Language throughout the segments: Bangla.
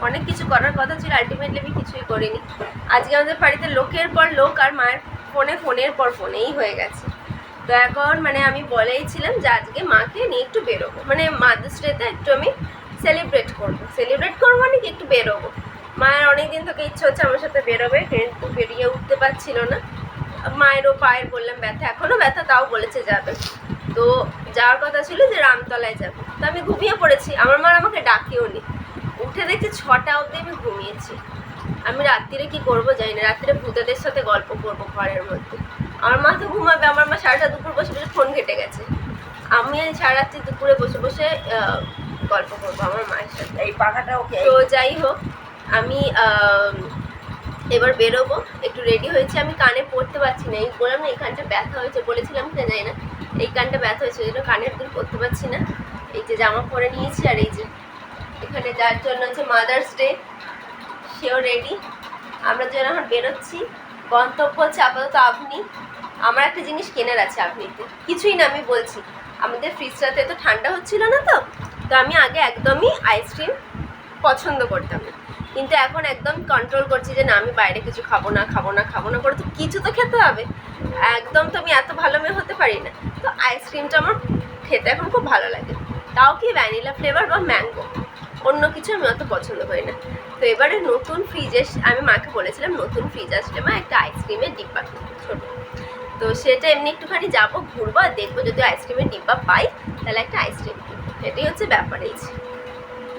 অনেক কিছু করার কথা ছিল, আলটিমেটলি আমি কিছুই করিনি। আজকে আমাদের বাড়িতে লোকের পর লোক আর মায়ের ফোনের পর ফোনেই হয়ে গেছে। তো এখন মানে আমি বলেইছিলাম যে আজকে মাকে নিয়ে একটু বেরোবো, মানে মাদার্স ডেতে একটু আমি সেলিব্রেট করবো মানে কি একটু বেরোবো। মায়ের অনেকদিন থেকে ইচ্ছে হচ্ছে আমার সাথে বেরোবে, কিন্তু বেরিয়ে উঠতে পারছিল না। মায়েরও পায়ের বললাম ব্যথা, এখনও ব্যথা, তাও বলেছে যাবে। তো যাওয়ার কথা ছিল যে রামতলায় যাবো, তো আমি ঘুমিয়ে পড়েছি। আমার মা আমাকে ডাকেও নি, উঠে দেখছি 6টা অবধি আমি ঘুমিয়েছি। আমি রাত্রিরে কি করবো জানি না, রাত্রিরে ভূতেদের সাথে গল্প করবো ঘরের মধ্যে। আমার মা তো ঘুমাবে, আমার মা সারাটা দুপুর বসে বসে ফোন ঘেটে গেছে। আমি সারা রাত্রি দুপুরে বসে বসে গল্প করবো আমার মায়ের সাথে। এই পাখাটা ওকে। তো যাই হোক, আমি এবার বেরোবো, একটু রেডি হয়েছি। আমি কানে পড়তে পারছি না, এই বললাম না এই কানটা ব্যথা হয়েছে, বলেছিলাম কিনা জানি না, এই কানটা ব্যথা হয়েছে, ওই জন্য কানের দুল পরতে পারছি না। এই যে জামা পরে নিয়েছি, আর এই যে এখানে যার জন্য হচ্ছে মাদার্স ডে, সেও রেডি। আমরা যেন এখন বেরোচ্ছি, গন্তব্য হচ্ছে আপাতত আপনি। আমার একটা জিনিস কেনার আছে আপনিতে, কিছুই না, আমি বলছি আমাদের ফ্রিজটাতে তো ঠান্ডা হচ্ছিল না, তো আমি আগে একদমই আইসক্রিম পছন্দ করতাম না, কিন্তু এখন একদম কন্ট্রোল করছি যে না, আমি বাইরে কিছু খাবো না করে, তো কিছু তো খেতে হবে। একদম তো আমি এত ভালো মেয়ে হতে পারি না। তো আইসক্রিমটা আমার খেতে এখন খুব ভালো লাগে, তাও কি ভ্যানিলা ফ্লেভার বা ম্যাঙ্গো, অন্য কিছু আমি অত পছন্দ করি না। তো এবারে নতুন ফ্রিজে আমি মাকে বলেছিলাম নতুন ফ্রিজ আসলে মা একটা আইসক্রিমের ডিব্বা কিনবো ছোটো। তো সেটা এমনি একটুখানি যাবো, ঘুরবো, আর দেখবো যদি আইসক্রিমের ডিব্বা পাই তাহলে একটা আইসক্রিম কিনবো। এটাই হচ্ছে ব্যাপার, এই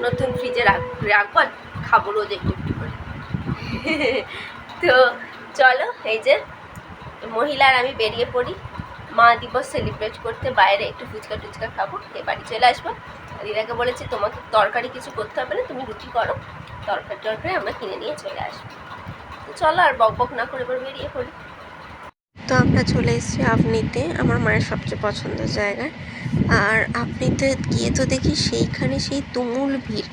নতুন ফ্রিজে রাখবো আর খাবো রোজ একটু একটু করে। তো চলো, এই যে মহিলার আমি বেরিয়ে পড়ি মা দিবস সেলিব্রেট করতে, বাইরে একটু ফুচকা টুচকা খাবো, এ বাড়ি চলে আসবো। দিদাকে বলেছি তোমাকে তরকারি কিছু করতে হবে না, তুমি রুটি করো, তরকারি আমরা কিনে নিয়ে চলে আসবো। তো চলো আর বক না করে এবার বেরিয়ে পড়ি। তো আমরা চলে এসেছি আপনিতে, আমার মায়ের সবচেয়ে পছন্দের জায়গায়। আর আপনিতে গিয়ে তো দেখি সেইখানে সেই তুমুল ভিড়,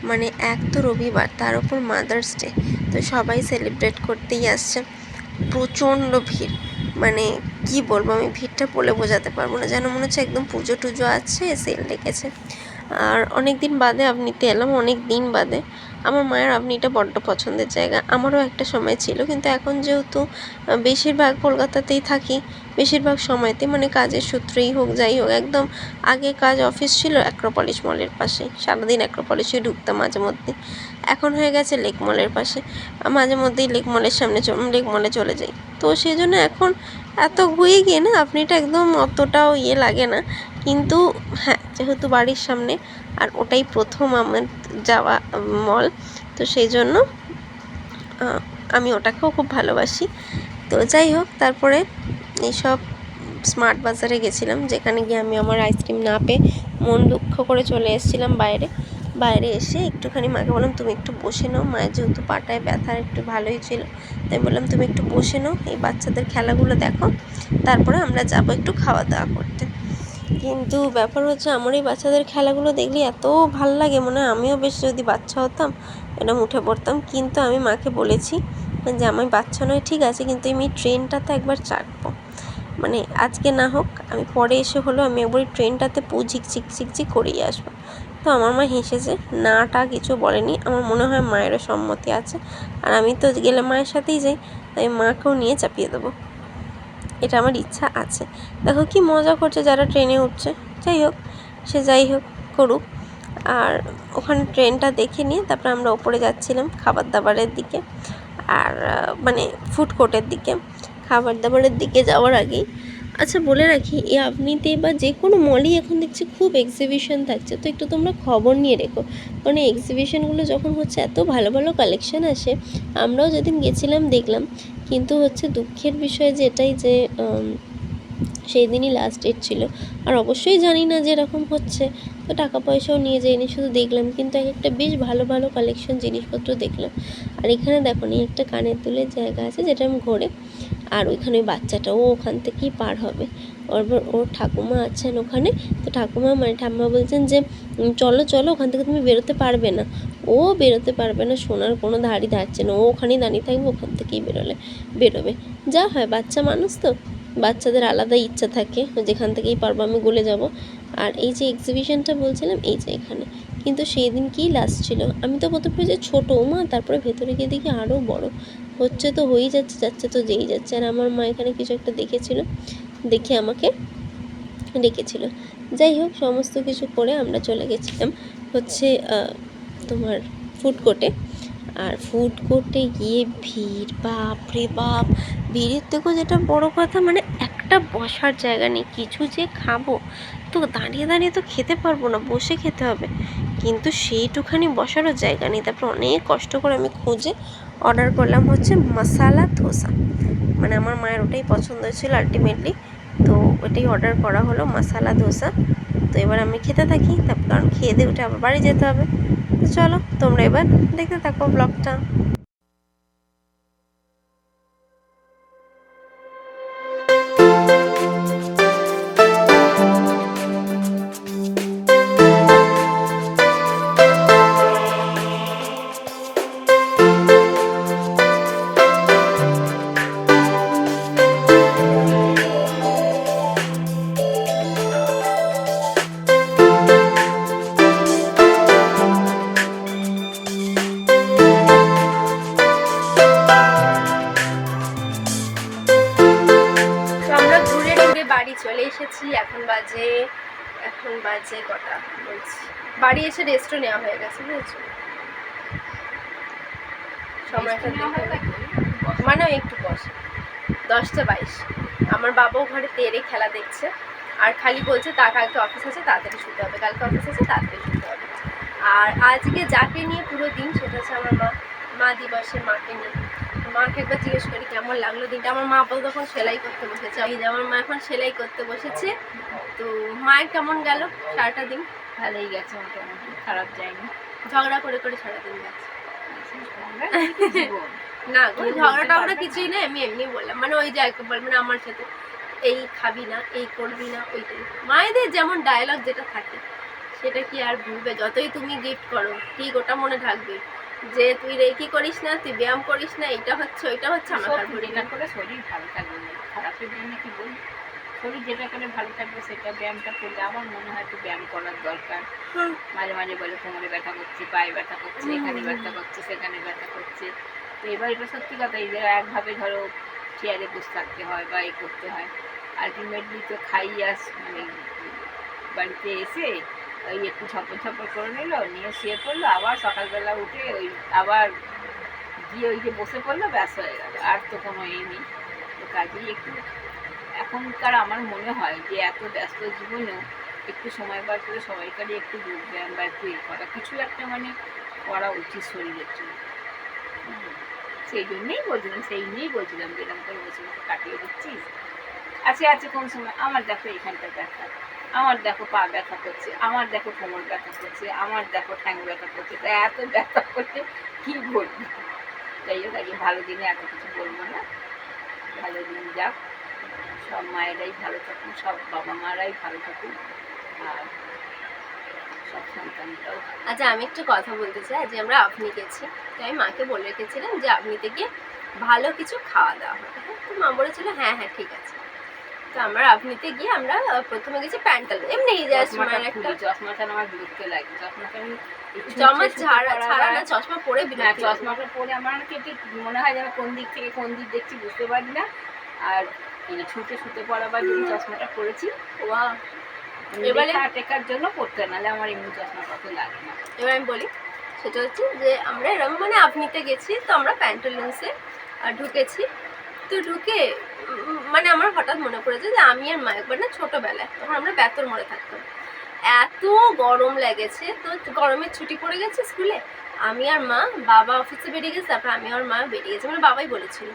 মানে এক তো রবিবার, তার উপর মাদার্স ডে, তো সবাই সেলিব্রেট করতেই আসছে, প্রচণ্ড ভিড়। মানে কি বলবো, আমি ভিড়টা বলে বোঝাতে পারবো না, যেন মনে হচ্ছে একদম পুজো টুজো আছে, সেল লেগেছে। আর অনেক দিন বাদে আপনিতে এলাম, অনেক দিন বাদে। আমার মায়ের আপনিটা বড্ড পছন্দের জায়গা, আমারও একটা সময় ছিল, কিন্তু এখন যেহেতু বেশিরভাগ কলকাতাতেই থাকি, বেশিরভাগ সময়তে মানে কাজের সূত্রেই হোক যাই হোক, একদম আগে কাজ অফিস ছিল অ্যাক্রোপলিস মলের পাশে, সারাদিন অ্যাক্রোপলিসে ঢুকতাম মাঝে মধ্যে। এখন হয়ে গেছে লেক মলের পাশে, মাঝে মধ্যেই লেক মলের সামনে লেক মলে চলে যাই। তো সেই জন্য এখন এত ঘুরে গিয়ে না আপনিটা একদম অতটাও লাগে না। কিন্তু হ্যাঁ, যেহেতু বাড়ির সামনে আর ওটাই প্রথম আমার যাওয়া মল, তো সেই জন্য আমি ওটাকেও খুব ভালোবাসি। তো যাই হোক, তারপরে এইসব স্মার্ট বাজারে গেছিলাম, যেখানে গিয়ে আমি আমার আইসক্রিম না পেয়ে মন দুঃখ করে চলে এসেছিলাম বাইরে এসে একটুখানি মাকে বললাম তুমি একটু বসে নাও, মায়ের যেহেতু পাটায় ব্যথা একটু ভালোই ছিল, তাই বললাম তুমি একটু বসে নাও, এই বাচ্চাদের খেলাগুলো দেখো, তারপরে আমরা যাবো একটু খাওয়া দাওয়া করতে। কিন্তু ব্যাপার হচ্ছে আমার এই বাচ্চাদের খেলাগুলো দেখলে এত ভাল লাগে, মনে হয় আমিও বেশ যদি বাচ্চা হতাম এরকম উঠে পড়তাম। কিন্তু আমি মাকে বলেছি যে আমি বাচ্চা নয় ঠিক আছে, কিন্তু আমি ট্রেনটাতে একবার চাপবো, মানে আজকে না হোক আমি পরে এসে হলেও আমি একবার ট্রেনটাতে ঝিকঝিক করেই আসবো। তো আমার মা হেসেছে, নাটা কিছু বলেনি, আমার মনে হয় মায়েরও সম্মতি আছে, আর আমি তো গেলে মায়ের সাথেই যাই, তাই মাকেও নিয়ে চাপিয়ে দেবো, এটা আমার ইচ্ছা আছে। দেখো কি মজা করছে যারা ট্রেনে উঠছে, যাই হোক করুক। আর ওখানে ট্রেনটা দেখে নিয়ে তারপরে আমরা ওপরে যাচ্ছিলাম খাবার দাবারের দিকে, আর মানে ফুড কোর্টের দিকে। খাবার দাবারের দিকে যাওয়ার আগেই আচ্ছা বলে রাখি, এই আপনিতে বা যে কোনো মলই এখন দেখছি খুব এক্সিবিশন থাকছে, তো একটু তোমরা খবর নিয়ে রেখো, কারণ এই এক্সিবিশনগুলো যখন হচ্ছে এত ভালো ভালো কালেকশান আসে। আমরাও যেদিন গেছিলাম দেখলাম, কিন্তু হচ্ছে দুঃখের বিষয় যে এটাই যে সেই দিনই লাস্ট ডেট ছিল, আর অবশ্যই জানি না যে এরকম হচ্ছে, তো টাকা পয়সাও নিয়ে যাইনি, শুধু দেখলাম, কিন্তু একটা বেশ ভালো ভালো কালেকশন জিনিসপত্র দেখলাম। আর এখানে দেখো নি একটা কানের দুলের জায়গা আছে যেটা আমি ঘোরে, আর ওইখানে ওই বাচ্চাটা ও ওখান থেকেই পার হবে, ওর ঠাকুমা আছেন ওখানে, তো ঠাকুমা মানে ঠাম্মা বলছেন যে চলো চলো ওখান থেকে তুমি বেরোতে পারবে না, ও বেরোতে পারবে না, সোনার কোনো ধারই ধারছে না, ও ওখানেই দাঁড়িয়ে থাকবে, ওখান থেকেই বেরোবে। যা হয় বাচ্চা মানুষ তো, বাচ্চাদের আলাদা ইচ্ছা থাকে, যেখান থেকেই পারবো আমি গলে যাব। আর এই যে এক্সিবিশনটা বলছিলাম এই যে এখানে, কিন্তু সেই দিন কি লাস্ট ছিল। আমি তো প্রথমে ভেবেছি ছোটো মা, তারপরে ভেতরে গিয়ে দেখি আরও বড়। হচ্ছে তো হয়েই যাচ্ছে, যাচ্ছে তো যেই যাচ্ছে। আর আমার মা এখানে কিছু একটা দেখেছিল, দেখে আমাকে ডেকেছিল। যাই হোক, সমস্ত কিছু করে আমরা চলে গেছিলাম হচ্ছে তোমার ফুড কোর্টে। আর ফুড কোর্টে গিয়ে ভিড়, বাপ রে বাপ! ভিড়ের থেকেও যেটা বড় কথা, মানে একটা বসার জায়গা নেই। কিছু যে খাবো, তো দাঁড়িয়ে দাঁড়িয়ে তো খেতে পারবো না, বসে খেতে হবে, কিন্তু সেইটুখানি বসারও জায়গা নেই। তারপর অনেক কষ্ট করে আমি খুঁজে অর্ডার করলাম হচ্ছে মশালা ধোসা। মানে আমার মায়ের ওটাই পছন্দ ছিল আলটিমেটলি, তো ওটাই অর্ডার করা হলো, মশালা ধোসা। তো এবার আমি খেতে থাকি, তারপর কারণ খেয়ে দিয়ে উঠে আবার বাড়ি যেতে হবে। তো চলো তোমরা এবার দেখতে থাকো ব্লগটা। তো আমরা ঘুরে ঘুরে বাড়ি চলে এসেছি। এখন বাজে কটা বলছি, বাড়ি এসে রেস্টও নেওয়া হয়ে গেছে, বুঝেছো? সময়টা দেখে মানে একটু বসে 10টা 22। আমার বাবাও ঘরে তেরে খেলা দেখছে, আর খালি বলছে তা কালকে অফিস আছে তাড়াতাড়ি শুতে হবে, কালকে অফিস আছে তাড়াতাড়ি শুতে হবে। আর আজকে যাকে নিয়ে পুরো দিন সেটা হচ্ছে আমার মা দিবসের মাকে নিয়ে। মাকে একবার জিজ্ঞেস করি কেমন লাগলো দিনটা। আমার মা আপাতত তখন সেলাই করতে বসেছে, এই যে আমার মা এখন সেলাই করতে বসেছে। তো মায়ের কেমন গেল সারাটা দিন? ভালোই গেছে, মোটামুটি খারাপ যায়নি। ঝগড়া করে করে সারাদিন গেছে জীবন। না গো, ঝগড়াটা আমরা কিছুই না, আমি এমনি বললাম, মানে ওই যে একবার মানে আমার সাথে এই খাবি না, এই করবি না, ওইটাই মায়েদের যেমন ডায়লগ যেটা থাকে সেটা কি আর ভুলবে? যতই তুমি গিফট করো ঠিক ওটা মনে থাকবে যে তুই রেকি করিস না, তুই ব্যায়াম করিস না, এটা হচ্ছে ওইটা হচ্ছে, আমার আর সত্যি, যেটা করে শরীর ভালো থাকবে না। খারাপের জন্য কি বলি, শরীর যেটা করে ভালো থাকবে সেটা ব্যায়ামটা করলে আমার মনে হয় একটু ব্যায়াম করার দরকার। মাঝে মাঝে বলে কোমরে ব্যথা করছে, পায়ে ব্যথা করছে, এখানে ব্যথা করছে, সেখানে ব্যথা করছে। তো এবার এটা সত্যি কথা, এই যে একভাবে ধরো চেয়ারে বসে থাকতে হয় বা এই করতে হয়, আলটিমেটলি তো খাই মানে বাড়িতে এসে ওই একটু ছপর করে নিল, নিয়ে শুয়ে পড়লো, আবার সকালবেলা উঠে ওই আবার গিয়ে ওই যে বসে পড়লো, ব্যাস হয়ে গেল, আর তো কোনো এই নেই। তো কাজেই একটু এখনকার আমার মনে হয় যে এত ব্যস্ত জীবনেও একটু সময় বার করে সবাইকারই একটু যোগব্যায়াম বা একটু করা, কিছু একটা মানে করা উচিত শরীরের জন্য। সেই জন্যই বলছিলাম, সেই নিয়েই বলছিলাম যে এরকম করে বসে বসে কাটিয়ে দিচ্ছিস। আছে কোন সময় আমার দেখো এখানটা ব্যথা, আমার দেখো পা ব্যথা করছে, আমার দেখো কোমর ব্যথা করছে, আমার দেখো ঠ্যাং ব্যথা করছে, তাই এত ব্যথা করছে কি বলবো। যাই হোক, আজকে ভালো দিনে এত কিছু বলবো না, ভালো দিন যাক, সব মায়েরাই ভালো থাকুন, সব বাবা মারাই ভালো থাকুন, আর সব সন্তানরাও। আচ্ছা আমি একটু কথা বলতে চাই, আজ আমরা আপনি গেছি, তো আমি মাকে বলে রেখেছিলাম যে আপনিতে গিয়ে ভালো কিছু খাওয়া দাওয়া হবে। তো মা বলেছিল হ্যাঁ হ্যাঁ ঠিক আছে। তো আমরা আপনিতে গিয়ে আমরা প্রথমে গেছি প্যান্টাল, এমনি জাস্ট মায়ের একটা চশমাটা আমার বিরক্ত লাগে, চশমাটা আমি চশমা ছাড়া না, চশমা পরে না, চশমাটা পরে আমার ঠিক মনে হয় যেন কোন দিক থেকে কোন দিক দেখছি বুঝতে পারি না। আর ছুটে পড়াবার জন্য চশমাটা পরেছি, এবারে টেকার জন্য পড়তে, নাহলে আমার এমনি চশমা কত লাগে না। এবার আমি বলি, সেটা হচ্ছে যে আমরা এরকম মানে আপনিতে গেছি, তো আমরা প্যান্টালুন্সে ঢুকেছি। তো ঢুকে মানে আমার হঠাৎ মনে পড়েছে যে আমি আর মা একবার না ছোটোবেলায়, তখন আমরা বেতর মোড়ে থাকতাম, এত গরম লেগেছে, তো গরমের ছুটি পড়ে গেছে স্কুলে, আমি আর মা, বাবা অফিসে বেরিয়ে গেছে, তারপর আমি আর মা বেরিয়ে গেছে, মানে বাবাই বলেছিল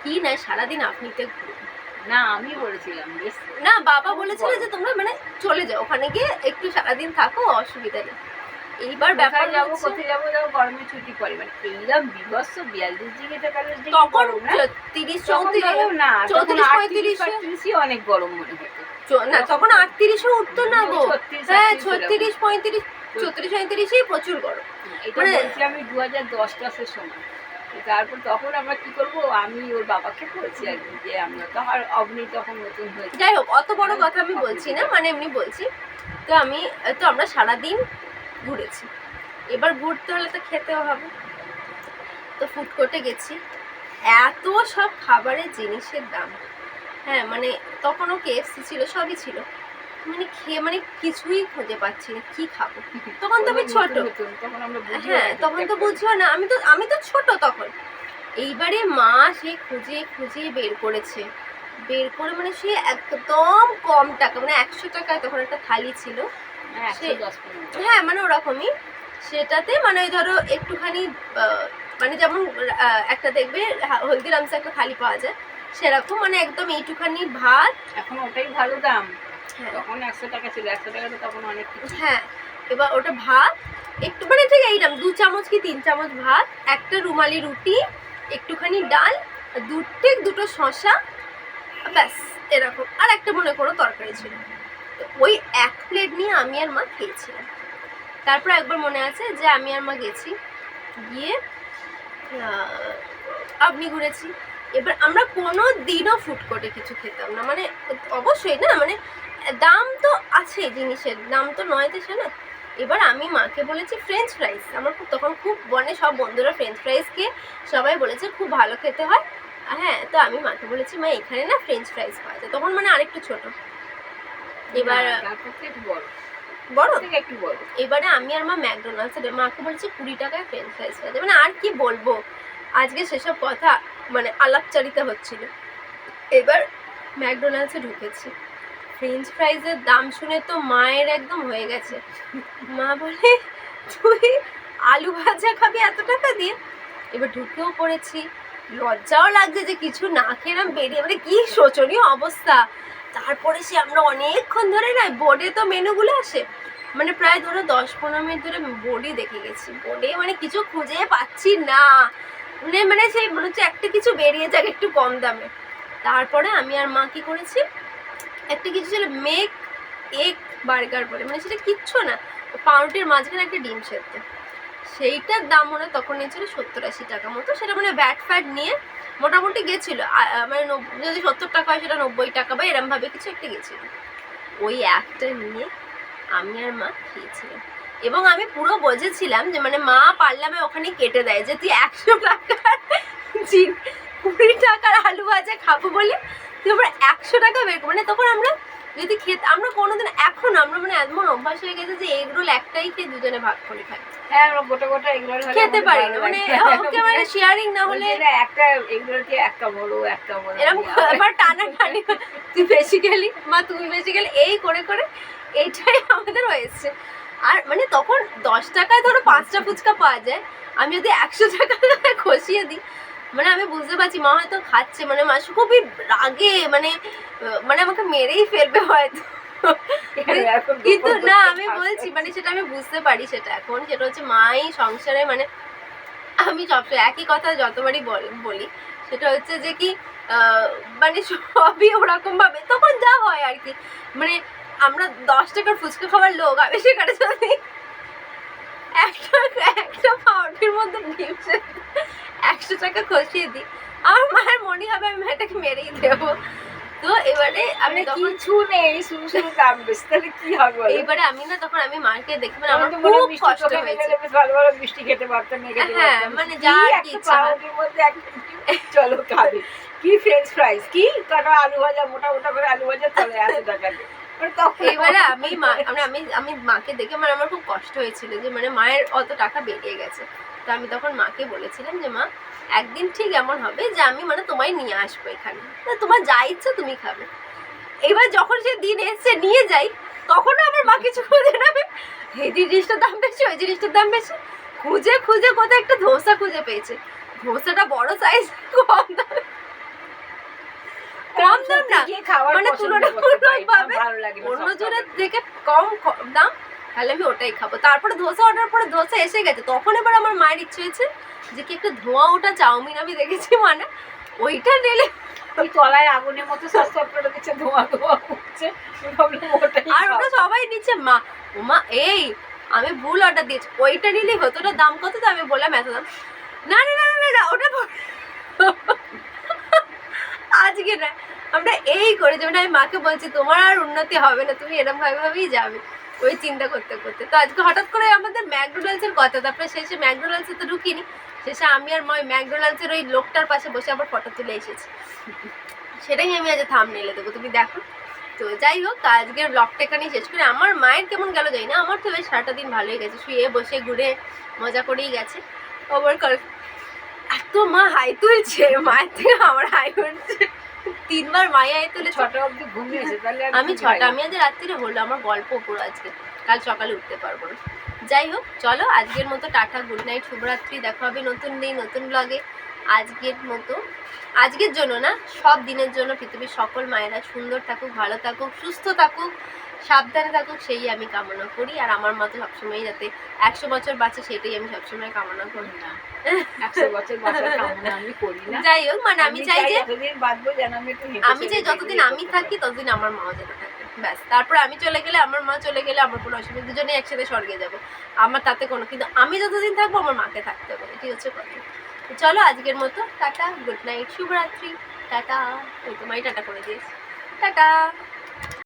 কি না সারাদিন আপনিতে ঘুরবো। না আমি বলেছিলাম না, বাবা বলেছিল যে তোমরা মানে চলে যাও, ওখানে গিয়ে একটু সারাদিন থাকো, অসুবিধা নেই। এইবার ব্যাপার যাবো, কোথায় যাবো গরমের ছুটি পড়ে, মানে এইরকম বিভৎস 42 ডিগ্রি তখন 30-34 না, 34-35 অনেক গরম মনে হতো না, তখন 38-এ উঠতো না গো, হ্যাঁ 36-35 34-35 প্রচুর গরম। এটা বলছি আমি 2010-10 সময়। তারপর তখন আমরা কি করবো, আমি ওর বাবাকে বলছি আর কি যে আমরা তো আর অগ্নি তখন নতুন হয়েছে। যাই হোক, অত বড় কথা আমি বলছি না, মানে এমনি বলছি। তো আমরা সারাদিন ঘুরেছি, এবার ঘুরতে হলে তো খেতেও হবে। তো ফুড কোর্টে গেছি, এত সব খাবারের জিনিসের দাম, হ্যাঁ মানে তখনও KFC ছিল, সবই ছিল, মানে খেয়ে মানে কিছুই খুঁজে পাচ্ছি না কি খাবো। তখন তো আমি ছোট, তখন আমরা হ্যাঁ তখন তো বুঝিও না, আমি তো ছোট তখন। এইবারে মা সে খুঁজে খুঁজে বের করেছে, বের করে মানে সে একদম কম টাকা, মানে 100 টাকায় তখন একটা থালি ছিল, হ্যাঁ মানে ওরকমই, সেটাতে মানে ওই ধরো একটুখানি মানে যেমন একটা দেখবে হলদিরামসে একটা থালি পাওয়া যায় সেরকম, মানে একদম এইটুখানি ভাত। এখন ওটাই ভালো দাম, হ্যাঁ তখন 100 টাকা ছিল, 100 টাকা তো তখন অনেক কিছু। হ্যাঁ, এবার ওটা ভাত একটু মানে ঠিক এইরকম 2 চামচ কি 3 চামচ ভাত, একটা রুমালি রুটি, একটুখানি ডাল, দুটো শসা, ব্যাস এরকম, আর একটা মনে করো তরকারি ছিল। তো ওই এক প্লেট নিয়ে আমি আর মা খেয়েছিলাম। তারপর একবার মনে আছে যে আমি আর মা গেছি, গিয়ে আপনি ঘুরেছি। এবার আমরা কোনো দিনও ফুড কোর্টে কিছু খেতাম না, মানে অবশ্যই না, মানে দাম তো আছে, জিনিসের দাম তো নয় তো সে না। এবার আমি মাকে বলেছি ফ্রেঞ্চ ফ্রাইস, আমার তখন খুব মানে সব বন্ধুরা ফ্রেঞ্চ ফ্রাইসকে সবাই বলেছে খুব ভালো খেতে হয়, হ্যাঁ তো আমি মাকে বলেছি মা এখানে না ফ্রেঞ্চ ফ্রাইস পাওয়া যায়, তখন মানে আরেকটু ছোট, এবার বড় একটু বড়। এবারে আমি আর মা ম্যাকডোনাল্ডস মাকে বলছি 20 টাকায় ফ্রেঞ্চ ফ্রাইস পাওয়া যায়, মানে আর কি বলবো, আজকে সেসব কথা মানে আলাপচারিতা হচ্ছিল। এবার ম্যাকডোনাল্ডসে ঢুকেছি, ফ্রেঞ্চ ফ্রাইজের দাম শুনে তো মায়ের একদম হয়ে গেছে। মা বলে তুই আলু ভাজা খাবি এত টাকা দিয়ে? এবার ঢুকেও পড়েছি, লজ্জাও লাগছে যে কিছু না খেলাম বেরিয়ে, মানে কি শোচনীয় অবস্থা। তারপরে সে আমরা অনেকক্ষণ ধরে না, বোর্ডে তো মেনুগুলো আসে, মানে প্রায় ধরো 10-15 মিনিট ধরে বোর্ডই দেখে গেছি, বোর্ডে মানে কিছু খুঁজে পাচ্ছি না, মানে সেই মনে হচ্ছে একটা কিছু বেরিয়ে যাক একটু কম দামে। তারপরে আমি আর মা কি করেছি, একটা কিছু ছিল মেক এগ বার্গার বলে, মানে সেটা কিচ্ছু না, পাউরুটির মাঝখানে একটা ডিম সেদ্ধ, সেইটার দাম মনে হয় তখন নিয়েছিল 70-80 টাকা মতো, সেটা মানে ব্যাট ফ্যাট নিয়ে মোটামুটি গেছিলো, মানে যদি 70 টাকা হয় সেটা 90 টাকা বা এরমভাবে কিছু একটা গেছিলো। ওই একটা নিয়ে আমি আর মা খেয়েছিলাম, এবং আমি পুরো বুঝেছিলাম যে মানে মা পারলে আমি ওখানে কেটে দেয় যে তুই 100 টাকার 20 টাকার আলু ভাজা খাবো বলে তুই আবার 100 টাকা বের কর, মানে তখন আমরা যদি খেতে, আমরা কোনোদিন এখন আমরা মানে এমন অভ্যাস হয়ে গেছে যে এগ রোল একটাই খেয়ে দুজনে ভাগ করে খাই, হ্যাঁ আমরা গোটা গোটা এগরোল খেতে পারি না, মানে ওকে মানে শেয়ারিং না হলে একটা এগরোলকে একটা বড় এরকম আবার টানা টানি, তুই বেশি গেলি মা তুমি বেশি গেলে, এই করে করে এইটাই আমাদের হয়েছে। আর মানে তখন 10 টাকায় ধরো 5টা ফুচকা পাওয়া যায়, আমি যদি 100 টাকা খসিয়ে দিই, মানে আমি বুঝতে পারছি মা হয়তো খাচ্ছে, মানে মা খুবই রাগে, মানে মানে আমাকে মেরেই ফেলবে হয়তো, কিন্তু না আমি বলছি মানে সেটা আমি বুঝতে পারি, সেটা এখন সেটা হচ্ছে মাই সংসারে, মানে আমি সবসময় একই কথা যতবারই বলি, সেটা হচ্ছে যে কি মানে সবই ওরকম ভাবে তখন যা হয় আর কি, মানে আমরা 10 টাকার ফুচকা খাওয়ার লোক, আমি সেখানে যদি একটা পাউরুটির মধ্যে ডিম 100 টাকা খসিয়ে দিই, আমার মায়ের মনে হবে আমি মেয়েটাকে মেরেই দেবো। তো এবারে আমি কিছু নেই, শুরু শুরু দাম বেশি, তাহলে কি হবে? এইবারে আমি না তখন আমি মাকে দেখি, মানে আমার খুব কষ্ট হয়েছে, ভালো ভালো মিষ্টি খেতে পারতাম, হ্যাঁ মানে যা ইচ্ছা মধ্যে চলো খাবে কি ফ্রেঞ্চ ফ্রাইস, কি কাটা আলু ভাজা, মোটা মোটা করে আলু ভাজা চলে 100 টাকা দিয়ে। এবারে আমি মাকে দেখে মানে আমার খুব কষ্ট হয়েছিল যে মানে মায়ের অত টাকা বেরিয়ে গেছে। তো আমি তখন মাকে বলেছিলাম যে মা একদিন ঠিক এমন হবে যে আমি মানে তোমায় নিয়ে আসবো এখানে, তোমার যা ইচ্ছা তুমি খাবে। এবার যখন সে দিন এসছে নিয়ে যাই, তখনও আমার মা কিছু খুঁজে নেবে, এই জিনিসটার দাম বেশি ওই জিনিসটার দাম বেশি, খুঁজে খুঁজে কোথাও একটা ধোসা খুঁজে পেয়েছে, ধোসাটা বড় সাইজ, কম দাম, কম দাম না মানে তুলনামূলকভাবে অন্যজনের থেকে কম দাম, তাহলে আমি ওটাই খাবো। তারপরে ধোসা অর্ডার পরে ধোসা এসে গেছে, তখন এবার আমার মায়ের ইচ্ছে হয়েছে যে কি একটা ধোঁয়া ওটা চাউমিন আমি দেখেছি, মানে ওইটা নিলে ওই তলায় আগুনের মতো সব করে দিচ্ছে, ধোঁয়া ধোঁয়া উঠছে, আর ওটা সবাই নিচ্ছে, মা ওমা এই আমি ভুল অর্ডার দিয়েছি, ওইটা নিলেই হতো, ওটা দাম কত? তো আমি বললাম এত দাম, না না না না না ওটা আজকে না আমরা এই করে, যেমন আমি মাকে বলছি তোমার আর উন্নতি হবে না, তুমি এরকম ভাবেই যাবে। ওই চিন্তা করতে করতে তো আজকে হঠাৎ করে আমাদের ম্যাকডোনাল্ডসের কথা, তারপরে শেষে ম্যাকডোনাল্ডসে তো ঢুকিনি, শেষে আমি আর মা ম্যাকডোনাল্ডসের ওই লোকটার পাশে বসে আবার ফটো তুলে এসেছি। সেটাই আমি আজ থাম্বনেইলে দেবো, তুমি দেখো। তো যাই হোক, আজকের ব্লগটা এখানেই শেষ করি। আমার মায়ের কেমন গেল জানি না, আমার তো বেশ সারাটা দিন ভালোই গেছে, শুয়ে বসে ঘুরে মজা করেই গেছে। আবার এত মা হাই তুলছে, মায়ের থেকে আমার হাই উঠছে, 3বার মায়ে হাই তুলে। 6টা অবধি ঘুমিয়েছে, তাহলে আর আমি কি 6টা, হয়? আমি আজ রাত্রিরে হলো আমার গল্প পুরো আজকে, কাল সকালে উঠতে পারবো না। যাই হোক, চলো আজকের মতো টাটা, গুড নাইট, শুভরাত্রি। দেখা হবে নতুন দিন নতুন ব্লগে। আজকের মতো, আজকের জন্য না, সব দিনের জন্য পৃথিবীর সকল মায়েরা সুন্দর থাকুক, ভালো থাকুক, সুস্থ থাকুক, সাবধানে থাকুক, সেই আমি কামনা করি। আর আমার মতো সবসময় যাতে 100 বছর বাঁচে, সেটাই আমি সবসময় কামনা করি। না, 100 বছর বাঁচার কামনা আমি করি না। যাই হোক, মানে আমি চাই যে যতদিন বাঁচবো যেন আমি একটু হেঁটে আমি চাই চলে যতদিন বেরিয়ে আমি করতে থাকি পারি। ততদিন আমার মাও যেতে থাকে, ব্যাস। তারপরে আমি চলে গেলে, আমার মা চলে গেলে আমার কোনো অসুবিধা, দুজনেই একসাথে স্বর্গে যাবো, আমার তাতে কোনো, কিন্তু আমি যতদিন থাকবো আমার মাকে থাকতে হবে, ঠিক হচ্ছে কথা। তো চলো আজকের মতো টাটা, গুড নাইট, শুভরাত্রি, টাটা। ওই তো মাই টাটা করে দিয়েছি, টাটা।